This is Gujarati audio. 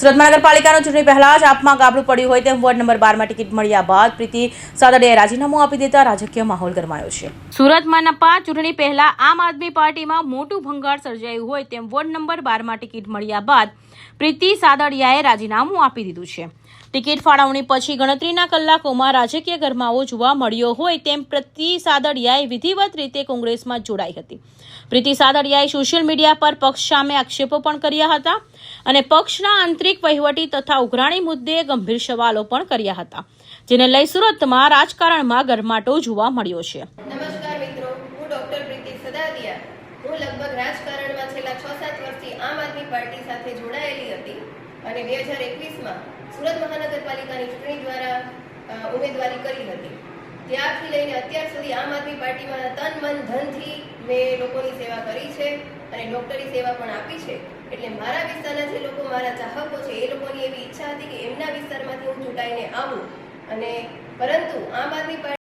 સુરત મહાનગરપાલિકાનો ચૂંટણી પહેલા જ આપમાં ગાબડું પડ્યું હોય તેમ વોર્ડ નંબર 12માં ટિકિટ મળ્યા બાદ પ્રીતિ સાદડિયાએ રાજીનામું આપી દેતા રાજકીય માહોલ ગરમાયો છે। સુરત મહાનગરપાલિકા ચૂંટણી પહેલા આમ આદમી પાર્ટીમાં મોટું ભંગાણ સર્જાયું હોય તેમ વોર્ડ નંબર 12માં ટિકિટ મળ્યા બાદ પ્રીતિ સાદડિયાએ રાજીનામું આપી દીધું છે। ટિકિટ ફાળવણી પછી ગણતરીના કલાકોમાં રાજકીય ગરમાવો જોવા મળ્યો હોય તેમ પ્રીતિ સાદડિયાએ વિધિવત રીતે કોંગ્રેસમાં જોડાઈ હતી। પ્રીતિ સાદડિયાએ સોશિયલ મીડિયા પર પક્ષ સામે આક્ષેપો પણ કર્યા હતા અને પક્ષના આંતરિક વહીવટી તથા ઉઘરાણી મુદ્દે ગંભીર સવાલો પણ કર્યા હતા, જેને લઈ સુરતમાં રાજકારણમાં ગરમાટો જોવા મળ્યો છે। નમસ્કાર મિત્રો, હું ડોક્ટર પ્રીતિ સાદડિયા। હું લગભગ રાજકારણમાં છેલ્લા 6-7 વર્ષથી આમ આદમી પાર્ટી સાથે જોડાયેલી હતી અને 2021માં સુરત મહાનગરપાલિકાની ચૂંટણી દ્વારા ઉમેદવારી કરી હતી। ત્યારથી લઈને અત્યાર સુધી આમ આદમી પાર્ટીમાં તન મન ધનથી મેં લોકોની સેવા કરી છે અને ડોક્ટરી સેવા પણ આપી છે। એટલે મારા વિસ્તારના જે લોકો મારા ચાહકો છે એ લોકોની એવી ઈચ્છા હતી કે એમના વિસ્તારમાંથી હું ચૂંટાઈને આવું, અને પરંતુ આમ આદમી પાર્ટી